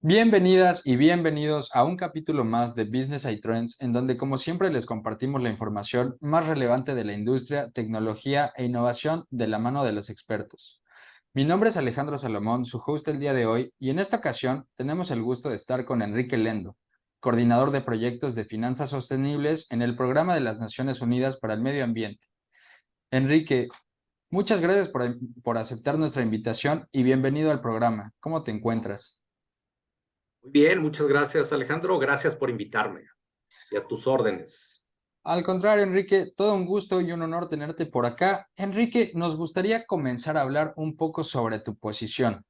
Bienvenidas y bienvenidos a un capítulo más de Business y Trends, en donde como siempre les compartimos la información más relevante de la industria, tecnología e innovación de la mano de los expertos. Mi nombre es Alejandro Salomón, su host el día de hoy, y en esta ocasión tenemos el gusto de estar con Enrique Lendo, coordinador de proyectos de finanzas sostenibles en el Programa de las Naciones Unidas para el Medio Ambiente. Enrique, muchas gracias por aceptar nuestra invitación y bienvenido al programa. ¿Cómo te encuentras? Muy bien, muchas gracias, Alejandro. Gracias por invitarme y a tus órdenes. Al contrario, Enrique, todo un gusto y un honor tenerte por acá. Enrique, nos gustaría comenzar a hablar un poco sobre tu posición.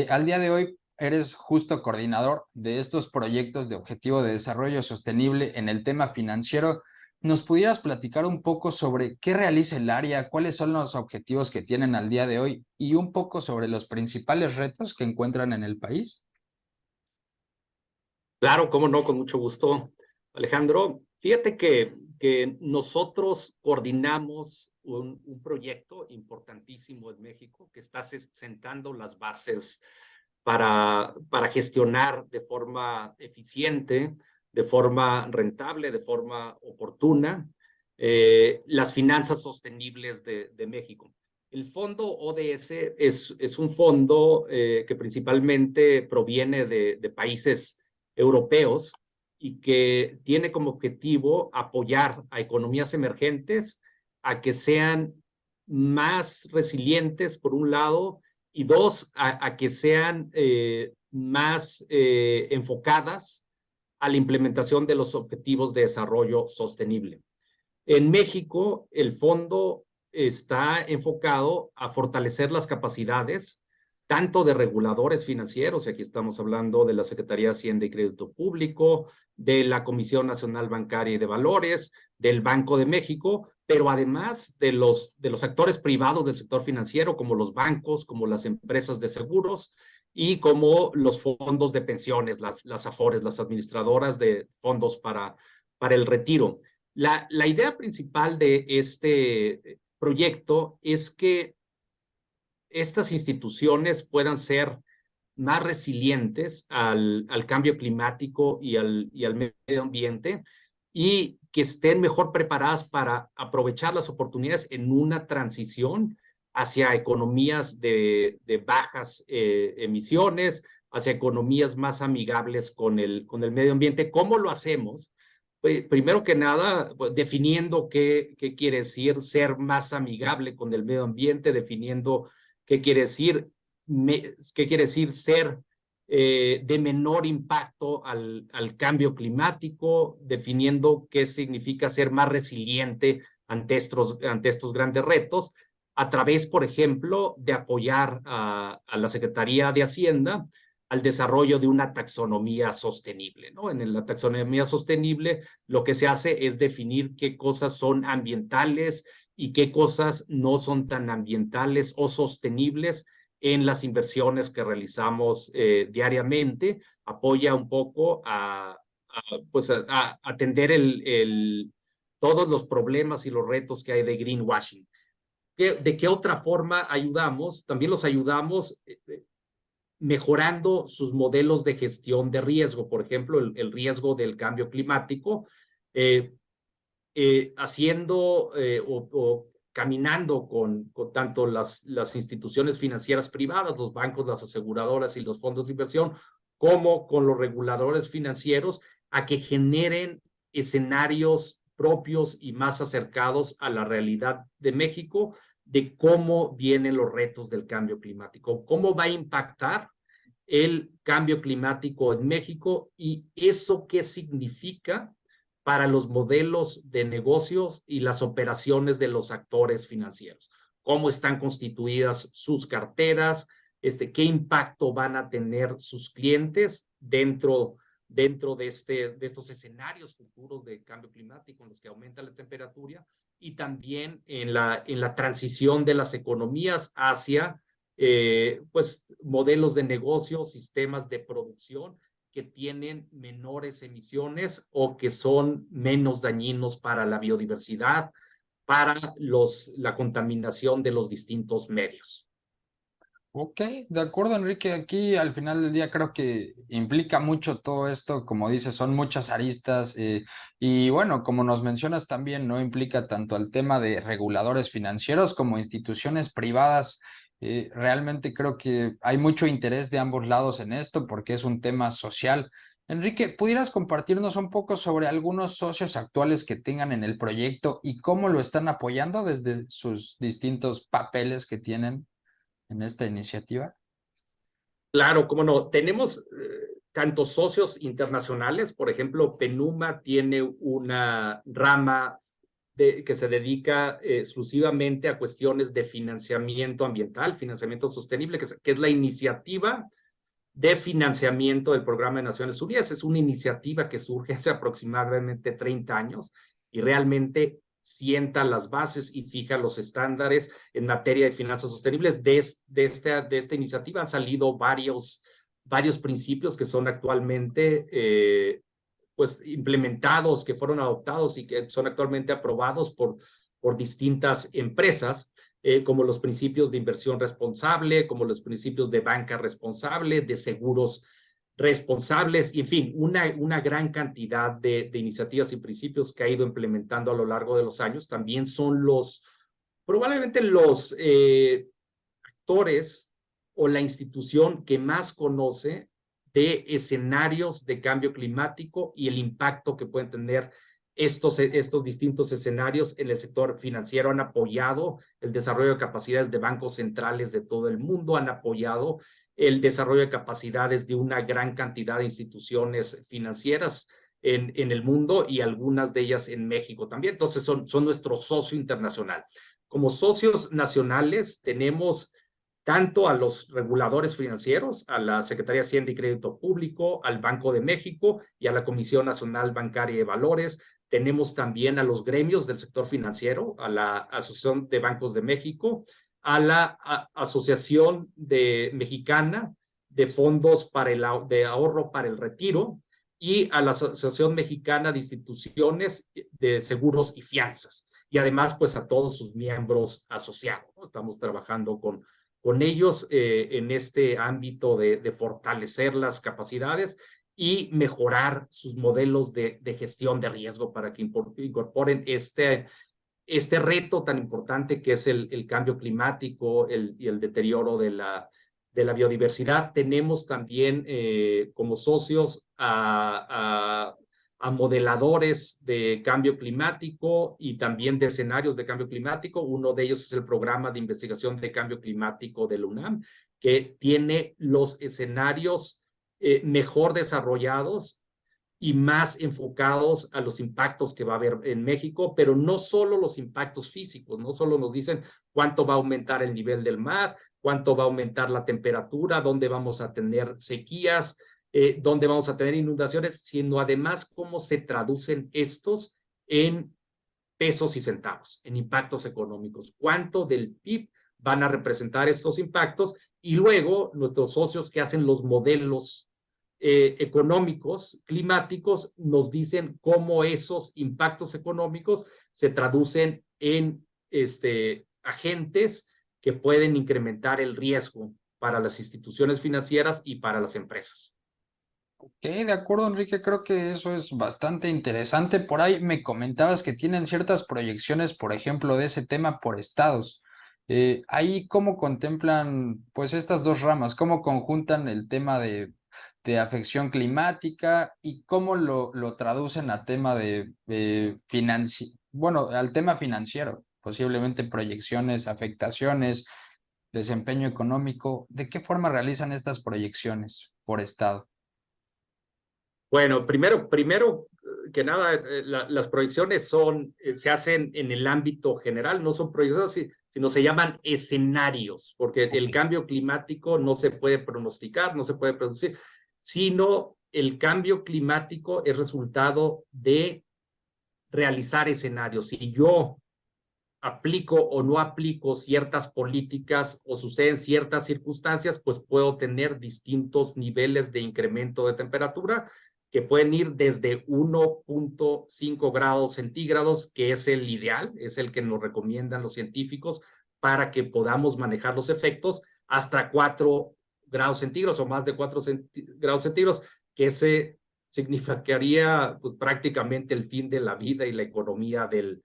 Al día de hoy eres justo coordinador de estos proyectos de objetivo de desarrollo sostenible en el tema financiero. ¿Nos pudieras platicar un poco sobre qué realiza el área, cuáles son los objetivos que tienen al día de hoy y un poco sobre los principales retos que encuentran en el país? Claro, cómo no, con mucho gusto, Alejandro. Fíjate que nosotros coordinamos un proyecto importantísimo en México que está sentando las bases para gestionar de forma eficiente, de forma rentable, de forma oportuna, las finanzas sostenibles de México. El fondo ODS es un fondo que principalmente proviene de países europeos y que tiene como objetivo apoyar a economías emergentes a que sean más resilientes, por un lado, y dos, a que sean más enfocadas a la implementación de los objetivos de desarrollo sostenible. En México, el fondo está enfocado a fortalecer las capacidades tanto de reguladores financieros, y aquí estamos hablando de la Secretaría de Hacienda y Crédito Público, de la Comisión Nacional Bancaria y de Valores, del Banco de México, pero además de los actores privados del sector financiero, como los bancos, como las empresas de seguros y como los fondos de pensiones, las AFORES, las administradoras de fondos para el retiro. La idea principal de este proyecto es que estas instituciones puedan ser más resilientes al cambio climático y al medio ambiente y que estén mejor preparadas para aprovechar las oportunidades en una transición hacia economías de bajas emisiones, hacia economías más amigables con el medio ambiente. ¿Cómo lo hacemos? Primero que nada, pues, definiendo qué quiere decir ser más amigable con el medio ambiente, definiendo qué quiere decir, qué quiere decir ser de menor impacto al cambio climático, definiendo qué significa ser más resiliente ante estos grandes retos, a través, por ejemplo, de apoyar a la Secretaría de Hacienda al desarrollo de una taxonomía sostenible, ¿no? En la taxonomía sostenible lo que se hace es definir qué cosas son ambientales y qué cosas no son tan ambientales o sostenibles en las inversiones que realizamos diariamente. Apoya un poco pues a atender todos los problemas y los retos que hay de greenwashing. ¿De qué otra forma ayudamos? También los ayudamos mejorando sus modelos de gestión de riesgo, por ejemplo, el riesgo del cambio climático, haciendo o caminando con tanto las instituciones financieras privadas, los bancos, las aseguradoras y los fondos de inversión, como con los reguladores financieros, a que generen escenarios propios y más acercados a la realidad de México, de cómo vienen los retos del cambio climático, cómo va a impactar el cambio climático en México y eso qué significa para los modelos de negocios y las operaciones de los actores financieros. Cómo están constituidas sus carteras, qué impacto van a tener sus clientes dentro de estos escenarios futuros de cambio climático en los que aumenta la temperatura y también en la transición de las economías hacia pues modelos de negocio, sistemas de producción que tienen menores emisiones o que son menos dañinos para la biodiversidad, para la contaminación de los distintos medios. Ok, de acuerdo, Enrique. Aquí al final del día creo que implica mucho todo esto, como dices, son muchas aristas y bueno, como nos mencionas también, no implica tanto al tema de reguladores financieros como instituciones privadas. Realmente creo que hay mucho interés de ambos lados en esto porque es un tema social. Enrique, ¿pudieras compartirnos un poco sobre algunos socios actuales que tengan en el proyecto y cómo lo están apoyando desde sus distintos papeles que tienen en esta iniciativa? Claro, cómo no. Tenemos tantos socios internacionales, por ejemplo, Penuma tiene una rama que se dedica exclusivamente a cuestiones de financiamiento ambiental, financiamiento sostenible, que es la iniciativa de financiamiento del Programa de Naciones Unidas. Es una iniciativa que surge hace aproximadamente 30 años y realmente sienta las bases y fija los estándares en materia de finanzas sostenibles. De esta iniciativa han salido varios principios que son actualmente pues implementados, que fueron adoptados y que son actualmente aprobados por distintas empresas, como los principios de inversión responsable, como los principios de banca responsable, de seguros responsables, y en fin, una gran cantidad de iniciativas y principios que ha ido implementando a lo largo de los años. También son probablemente los actores o la institución que más conoce de escenarios de cambio climático y el impacto que pueden tener estos distintos escenarios en el sector financiero. Han apoyado el desarrollo de capacidades de bancos centrales de todo el mundo, han apoyado el desarrollo de capacidades de una gran cantidad de instituciones financieras en el mundo y algunas de ellas en México también. Entonces son nuestro socio internacional. Como socios nacionales tenemos tanto a los reguladores financieros, a la Secretaría de Hacienda y Crédito Público, al Banco de México y a la Comisión Nacional Bancaria de Valores. Tenemos también a los gremios del sector financiero, a la Asociación de Bancos de México, a la Asociación Mexicana de Fondos de Ahorro para el Retiro y a la Asociación Mexicana de Instituciones de Seguros y Fianzas. Y además, pues a todos sus miembros asociados. Estamos trabajando con ellos en este ámbito de fortalecer las capacidades y mejorar sus modelos de gestión de riesgo para que incorporen este reto tan importante que es el cambio climático y el deterioro de la biodiversidad. Tenemos también como socios a modeladores de cambio climático y también de escenarios de cambio climático. Uno de ellos es el programa de investigación de cambio climático de la UNAM, que tiene los escenarios mejor desarrollados y más enfocados a los impactos que va a haber en México, pero no solo los impactos físicos, no solo nos dicen cuánto va a aumentar el nivel del mar, cuánto va a aumentar la temperatura, dónde vamos a tener sequías, dónde vamos a tener inundaciones, sino además cómo se traducen estos en pesos y centavos, en impactos económicos. ¿Cuánto del PIB van a representar estos impactos? Y luego nuestros socios que hacen los modelos económicos, climáticos, nos dicen cómo esos impactos económicos se traducen en agentes que pueden incrementar el riesgo para las instituciones financieras y para las empresas. Ok, de acuerdo, Enrique, creo que eso es bastante interesante. Por ahí me comentabas que tienen ciertas proyecciones, por ejemplo, de ese tema por estados. Ahí, ¿cómo contemplan, pues, estas dos ramas? ¿Cómo conjuntan el tema de afección climática y cómo lo traducen a tema bueno, al tema financiero? Posiblemente proyecciones, afectaciones, desempeño económico. ¿De qué forma realizan estas proyecciones por estado? Bueno, primero que nada, las proyecciones se hacen en el ámbito general, no son proyecciones, sino se llaman escenarios, porque Ok. el cambio climático no se puede pronosticar, no se puede producir, sino el cambio climático es resultado de realizar escenarios. Si yo aplico o no aplico ciertas políticas o suceden ciertas circunstancias, pues puedo tener distintos niveles de incremento de temperatura que pueden ir desde 1.5 grados centígrados, que es el ideal, es el que nos recomiendan los científicos para que podamos manejar los efectos hasta 4 grados centígrados o más de 4 grados centígrados, que ese significaría pues, prácticamente el fin de la vida y la economía del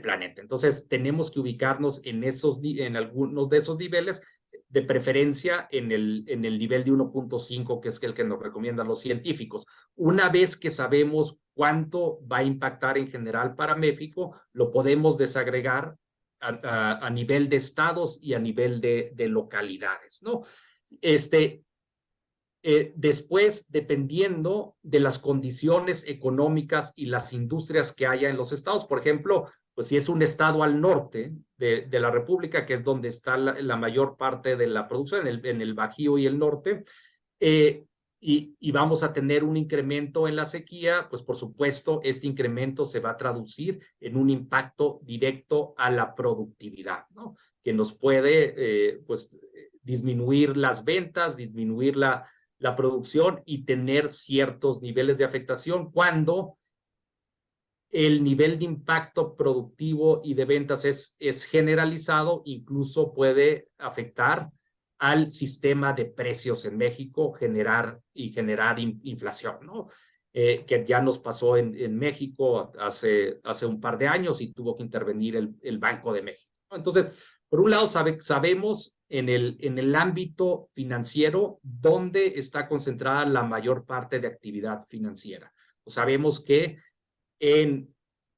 planeta. Entonces, tenemos que ubicarnos en algunos de esos niveles, de preferencia en el nivel de 1.5, que es el que nos recomiendan los científicos. Una vez que sabemos cuánto va a impactar en general para México, lo podemos desagregar a nivel de estados y a nivel de localidades, ¿no? Después, dependiendo de las condiciones económicas y las industrias que haya en los estados, por ejemplo, pues si es un estado al norte de la República, que es donde está la mayor parte de la producción, en el Bajío y el norte, y vamos a tener un incremento en la sequía, pues por supuesto este incremento se va a traducir en un impacto directo a la productividad, ¿no? Que nos puede pues disminuir las ventas, disminuir la producción y tener ciertos niveles de afectación cuando el nivel de impacto productivo y de ventas es generalizado, incluso puede afectar al sistema de precios en México, generar inflación, ¿no? Que ya nos pasó en México hace un par de años y tuvo que intervenir el Banco de México, ¿no? Entonces, por un lado, sabemos en el ámbito financiero dónde está concentrada la mayor parte de actividad financiera. Sabemos que en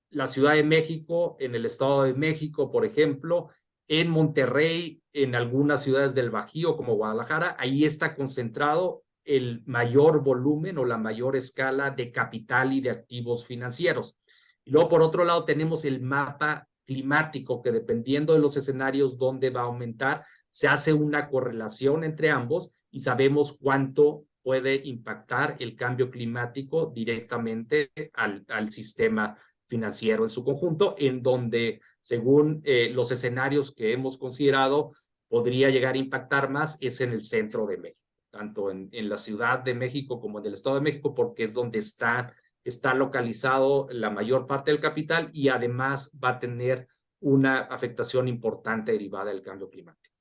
la Ciudad de México, en el Estado de México, por ejemplo, en Monterrey, en algunas ciudades del Bajío como Guadalajara, ahí está concentrado el mayor volumen o la mayor escala de capital y de activos financieros. Y luego, por otro lado, tenemos el mapa climático, que dependiendo de los escenarios donde va a aumentar, se hace una correlación entre ambos y sabemos cuánto puede impactar el cambio climático directamente al sistema financiero en su conjunto, en donde, según los escenarios que hemos considerado, podría llegar a impactar más es en el centro de México, tanto en la Ciudad de México como en el Estado de México, porque es donde está localizado la mayor parte del capital y además va a tener una afectación importante derivada del cambio climático.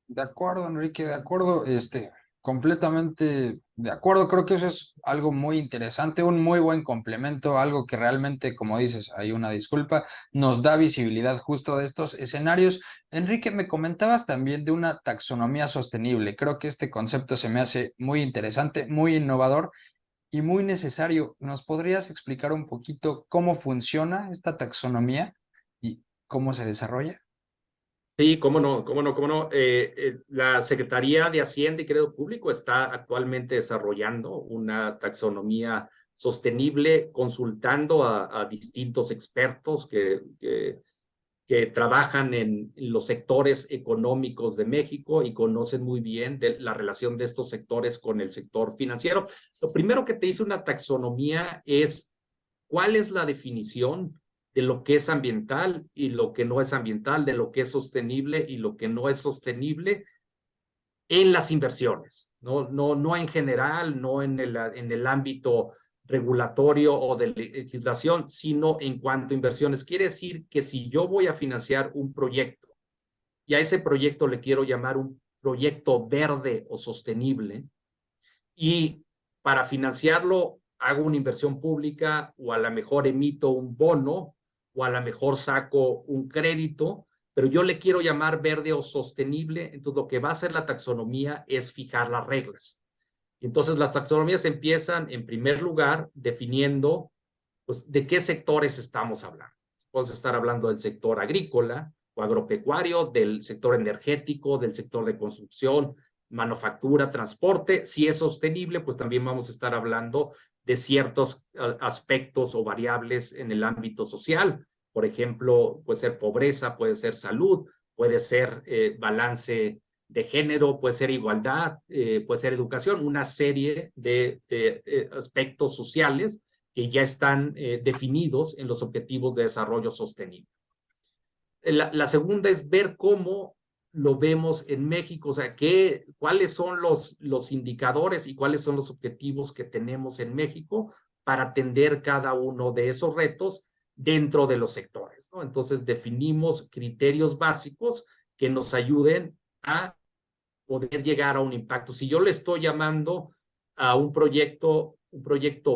De acuerdo, Enrique, de acuerdo, completamente de acuerdo. Creo que eso es algo muy interesante, un muy buen complemento, algo que realmente, como dices, hay una disculpa, nos da visibilidad justo de estos escenarios. Enrique, me comentabas también de una taxonomía sostenible. Creo que este concepto se me hace muy interesante, muy innovador y muy necesario. ¿Nos podrías explicar un poquito cómo funciona esta taxonomía y cómo se desarrolla? Sí, cómo no, cómo no, cómo no. La Secretaría de Hacienda y Crédito Público está actualmente desarrollando una taxonomía sostenible, consultando a distintos expertos que trabajan en los sectores económicos de México y conocen muy bien la relación de estos sectores con el sector financiero. Lo primero que te dice una taxonomía es cuál es la definición de lo que es ambiental y lo que no es ambiental, de lo que es sostenible y lo que no es sostenible en las inversiones, no en general, no en el ámbito regulatorio o de legislación, sino en cuanto a inversiones. Quiere decir que si yo voy a financiar un proyecto y a ese proyecto le quiero llamar un proyecto verde o sostenible, y para financiarlo hago una inversión pública o a lo mejor emito un bono o a lo mejor saco un crédito, pero yo le quiero llamar verde o sostenible, entonces lo que va a hacer la taxonomía es fijar las reglas. Entonces las taxonomías empiezan en primer lugar definiendo pues, de qué sectores estamos hablando. Podemos estar hablando del sector agrícola o agropecuario, del sector energético, del sector de construcción, manufactura, transporte. Si es sostenible, pues también vamos a estar hablando de ciertos aspectos o variables en el ámbito social. Por ejemplo, puede ser pobreza, puede ser salud, puede ser balance de género, puede ser igualdad, puede ser educación, una serie de aspectos sociales que ya están definidos en los objetivos de desarrollo sostenible. La segunda es ver cómo lo vemos en México, o sea, cuáles son los indicadores y cuáles son los objetivos que tenemos en México para atender cada uno de esos retos dentro de los sectores, ¿no? Entonces definimos criterios básicos que nos ayuden a poder llegar a un impacto. Si yo le estoy llamando a un proyecto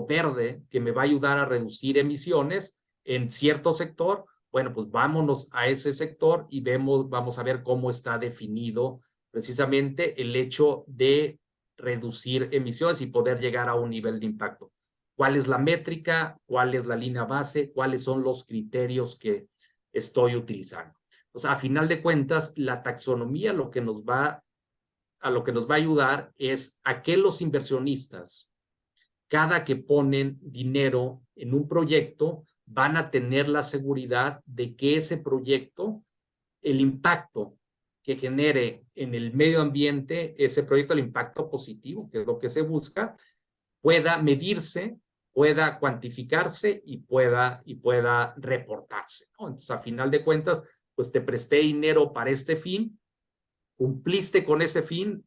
verde que me va a ayudar a reducir emisiones en cierto sector, bueno, pues vámonos a ese sector y vamos a ver cómo está definido precisamente el hecho de reducir emisiones y poder llegar a un nivel de impacto. ¿Cuál es la métrica? ¿Cuál es la línea base? ¿Cuáles son los criterios que estoy utilizando? O sea, a final de cuentas, la taxonomía lo que nos va a ayudar es a que los inversionistas, cada que ponen dinero en un proyecto, van a tener la seguridad de que ese proyecto, el impacto que genere en el medio ambiente, ese proyecto, el impacto positivo, que es lo que se busca, pueda medirse, pueda cuantificarse y pueda reportarse, ¿no? Entonces, a final de cuentas, pues te presté dinero para este fin, cumpliste con ese fin,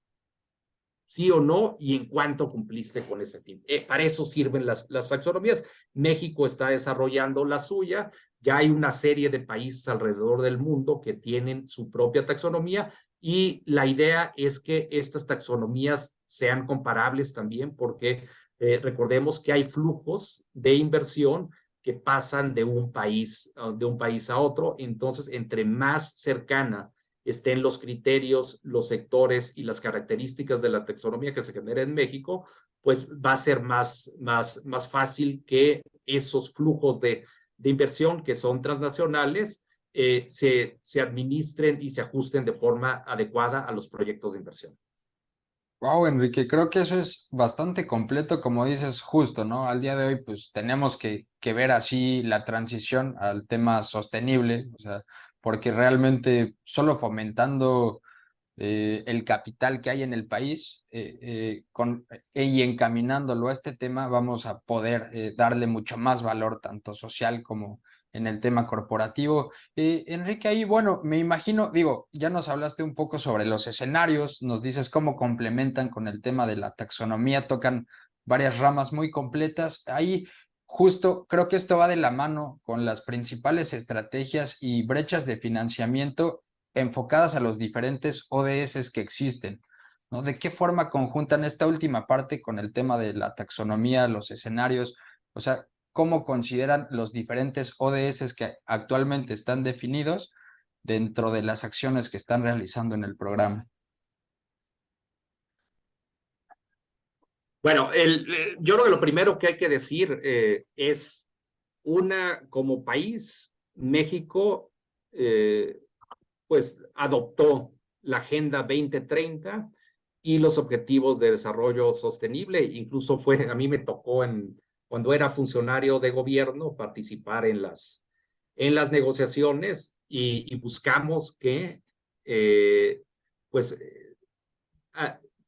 sí o no, y en cuánto cumpliste con ese fin. Para eso sirven las taxonomías. México está desarrollando la suya, ya hay una serie de países alrededor del mundo que tienen su propia taxonomía y la idea es que estas taxonomías sean comparables también porque recordemos que hay flujos de inversión que pasan de un país a otro, entonces entre más cercana estén los criterios, los sectores y las características de la taxonomía que se genera en México, pues va a ser más fácil que esos flujos de inversión que son transnacionales se administren y se ajusten de forma adecuada a los proyectos de inversión. Wow, Enrique, creo que eso es bastante completo, como dices, justo, ¿no? Al día de hoy, pues tenemos que ver así la transición al tema sostenible, o sea, porque realmente solo fomentando el capital que hay en el país y encaminándolo a este tema, vamos a poder darle mucho más valor, tanto social como en el tema corporativo. Enrique, ahí, bueno, me imagino, digo, ya nos hablaste un poco sobre los escenarios, nos dices cómo complementan con el tema de la taxonomía, tocan varias ramas muy completas. Ahí, justo, creo que esto va de la mano con las principales estrategias y brechas de financiamiento enfocadas a los diferentes ODS que existen, ¿no? ¿De qué forma conjuntan esta última parte con el tema de la taxonomía, los escenarios? O sea, ¿cómo consideran los diferentes ODS que actualmente están definidos dentro de las acciones que están realizando en el programa? Bueno, yo creo que lo primero que hay que decir es como país, México pues adoptó la Agenda 2030 y los Objetivos de Desarrollo Sostenible. Incluso a mí me tocó cuando era funcionario de gobierno participar en las negociaciones y buscamos que pues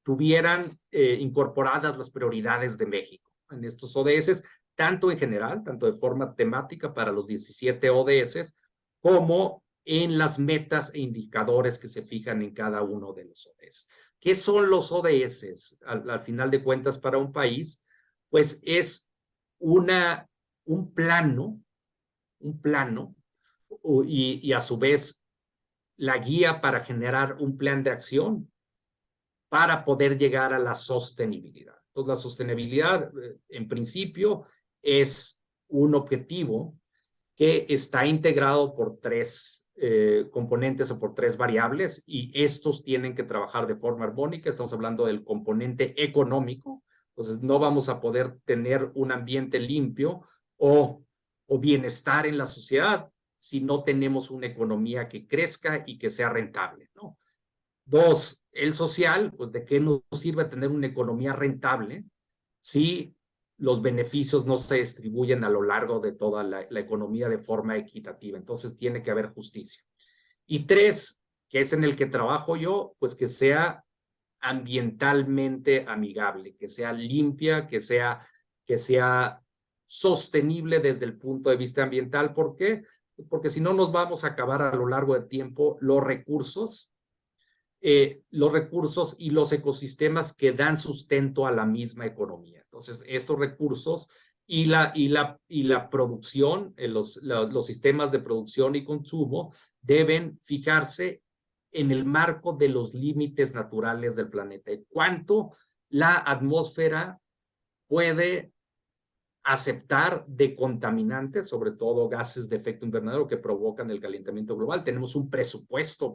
tuvieran incorporadas las prioridades de México en estos ODS, tanto en general, tanto de forma temática para los 17 ODS, como en las metas e indicadores que se fijan en cada uno de los ODS. ¿Qué son los ODS? Al final de cuentas, para un país, pues es un plano, y a su vez la guía para generar un plan de acción para poder llegar a la sostenibilidad. Entonces, la sostenibilidad, en principio, es un objetivo que está integrado por tres componentes o por tres variables y estos tienen que trabajar de forma armónica. Estamos hablando del componente económico, entonces no vamos a poder tener un ambiente limpio o bienestar en la sociedad si no tenemos una economía que crezca y que sea rentable, ¿no? Dos, el social, pues de qué nos sirve tener una economía rentable si los beneficios no se distribuyen a lo largo de toda la economía de forma equitativa. Entonces tiene que haber justicia. Y tres, que es en el que trabajo yo, pues que sea ambientalmente amigable, que sea limpia, que sea sostenible desde el punto de vista ambiental. ¿Por qué? Porque si no nos vamos a acabar a lo largo del tiempo los recursos y los ecosistemas que dan sustento a la misma economía. Entonces, estos recursos y la producción, los sistemas de producción y consumo deben fijarse en el marco de los límites naturales del planeta. ¿Cuánto la atmósfera puede aceptar de contaminantes, sobre todo gases de efecto invernadero que provocan el calentamiento global? Tenemos un presupuesto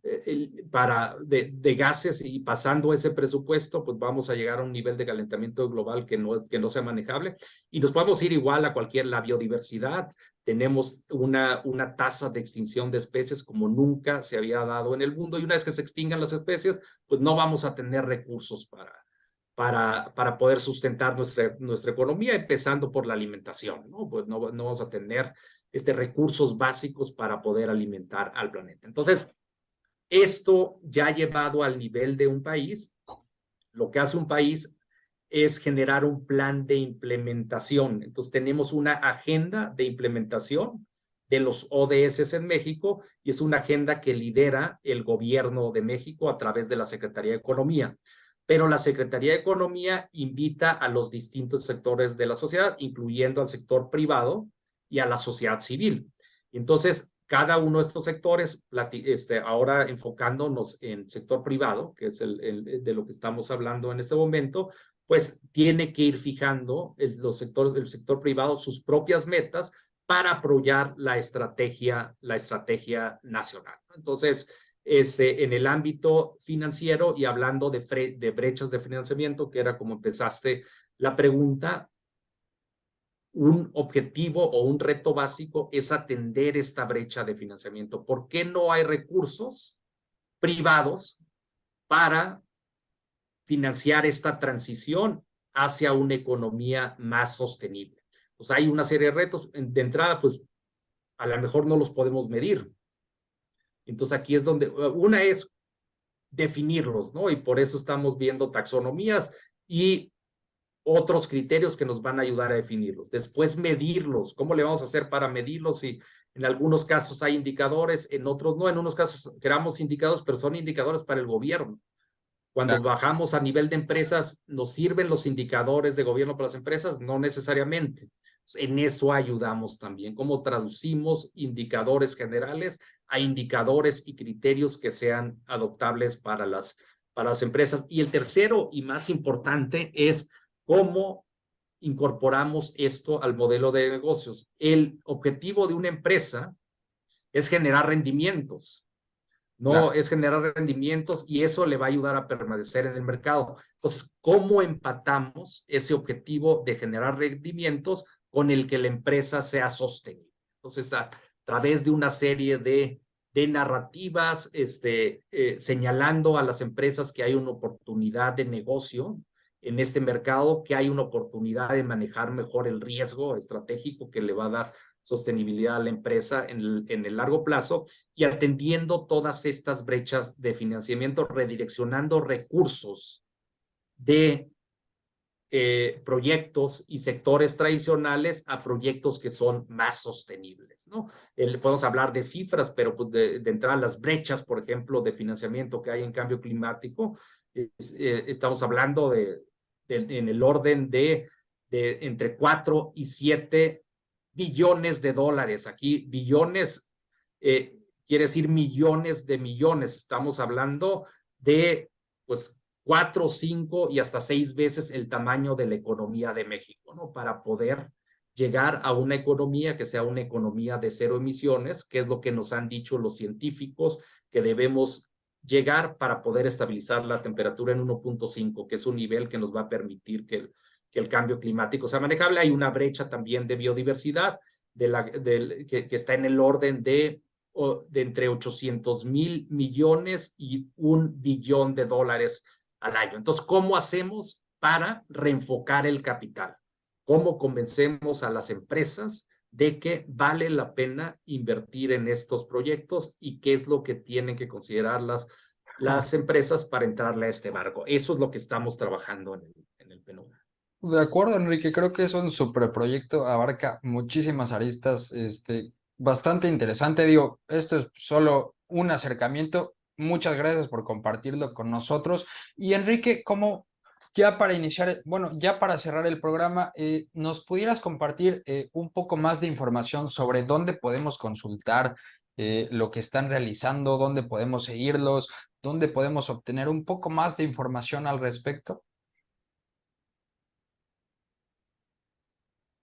de gases, y pasando ese presupuesto, pues vamos a llegar a un nivel de calentamiento global que no sea manejable, y nos podemos ir igual a la biodiversidad. Tenemos una tasa de extinción de especies como nunca se había dado en el mundo, y una vez que se extingan las especies, pues no vamos a tener recursos para poder sustentar nuestra economía, empezando por la alimentación, ¿no? Pues no vamos a tener recursos básicos para poder alimentar al planeta. Entonces, esto ya llevado al nivel de un país, lo que hace un país es generar un plan de implementación. Entonces, tenemos una agenda de implementación de los ODS en México, y es una agenda que lidera el gobierno de México a través de la Secretaría de Economía. Pero la Secretaría de Economía invita a los distintos sectores de la sociedad, incluyendo al sector privado y a la sociedad civil. Entonces, cada uno de estos sectores, ahora enfocándonos en sector privado, que es de lo que estamos hablando en este momento, pues tiene que ir fijando el sector privado sus propias metas para apoyar la estrategia nacional. Entonces, en el ámbito financiero, y hablando de brechas de financiamiento, que era como empezaste la pregunta, un objetivo o un reto básico es atender esta brecha de financiamiento. ¿Por qué no hay recursos privados para financiar esta transición hacia una economía más sostenible? Pues hay una serie de retos. De entrada, pues a lo mejor no los podemos medir. Entonces aquí es donde una es definirlos, ¿no? Y por eso estamos viendo taxonomías y otros criterios que nos van a ayudar a definirlos. Después, medirlos. ¿Cómo le vamos a hacer para medirlos? Si en algunos casos hay indicadores, en otros no. En unos casos creamos indicadores, pero son indicadores para el gobierno. Cuando bajamos a nivel de empresas, ¿nos sirven los indicadores de gobierno para las empresas? No necesariamente. En eso ayudamos también. ¿Cómo traducimos indicadores generales a indicadores y criterios que sean adoptables para las empresas? Y el tercero y más importante es cómo incorporamos esto al modelo de negocios. El objetivo de una empresa es generar rendimientos. No, es generar rendimientos, y eso le va a ayudar a permanecer en el mercado. Entonces, ¿cómo empatamos ese objetivo de generar rendimientos con el que la empresa sea sostenible? Entonces, a través de una serie de narrativas, señalando a las empresas que hay una oportunidad de negocio en este mercado, que hay una oportunidad de manejar mejor el riesgo estratégico que le va a dar sostenibilidad a la empresa en el largo plazo, y atendiendo todas estas brechas de financiamiento, redireccionando recursos de proyectos y sectores tradicionales a proyectos que son más sostenibles, ¿no? Podemos hablar de cifras, pero pues de entrada, las brechas, por ejemplo, de financiamiento que hay en cambio climático, estamos hablando en el orden de entre 4 y 7 billones de dólares. Aquí billones quiere decir millones de millones. Estamos hablando de, pues, 4, 5 y hasta 6 veces el tamaño de la economía de México, ¿no? Para poder llegar a una economía que sea una economía de cero emisiones, que es lo que nos han dicho los científicos que debemos llegar para poder estabilizar la temperatura en 1.5, que es un nivel que nos va a permitir que el cambio climático sea manejable. Hay una brecha también de biodiversidad que está en el orden de entre 800,000 millones y 1 billón de dólares al año. Entonces, ¿cómo hacemos para reenfocar el capital? ¿Cómo convencemos a las empresas de que vale la pena invertir en estos proyectos, y qué es lo que tienen que considerar las empresas para entrarle a este barco? Eso es lo que estamos trabajando en el PNUD. De acuerdo, Enrique, creo que es un superproyecto, abarca muchísimas aristas, bastante interesante. Digo, esto es solo un acercamiento. Muchas gracias por compartirlo con nosotros. Y Enrique, Ya para iniciar, bueno, ya para cerrar el programa, ¿nos pudieras compartir un poco más de información sobre dónde podemos consultar lo que están realizando, dónde podemos seguirlos, dónde podemos obtener un poco más de información al respecto?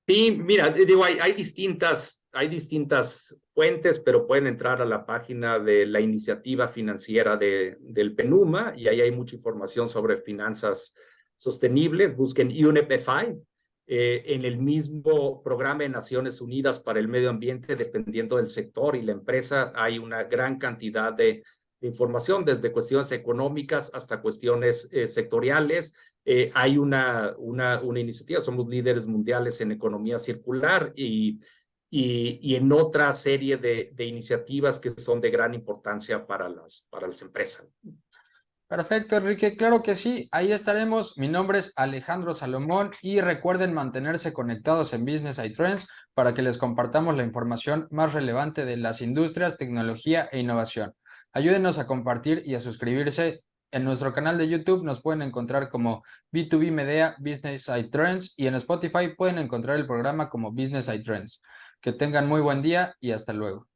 Sí, mira, digo, hay distintas fuentes, pero pueden entrar a la página de la iniciativa financiera del PENUMA y ahí hay mucha información sobre finanzas sostenibles. Busquen UNEP-FI. En el mismo programa de Naciones Unidas para el Medio Ambiente, dependiendo del sector y la empresa, hay una gran cantidad de información, desde cuestiones económicas hasta cuestiones sectoriales. Hay una iniciativa, somos líderes mundiales en economía circular y en otra serie de iniciativas que son de gran importancia para las empresas. Perfecto, Enrique, claro que sí, ahí estaremos. Mi nombre es Alejandro Salomón y recuerden mantenerse conectados en Business iTrends para que les compartamos la información más relevante de las industrias, tecnología e innovación. Ayúdenos a compartir y a suscribirse. En nuestro canal de YouTube nos pueden encontrar como B2B Media Business iTrends y en Spotify pueden encontrar el programa como Business iTrends. Que tengan muy buen día y hasta luego.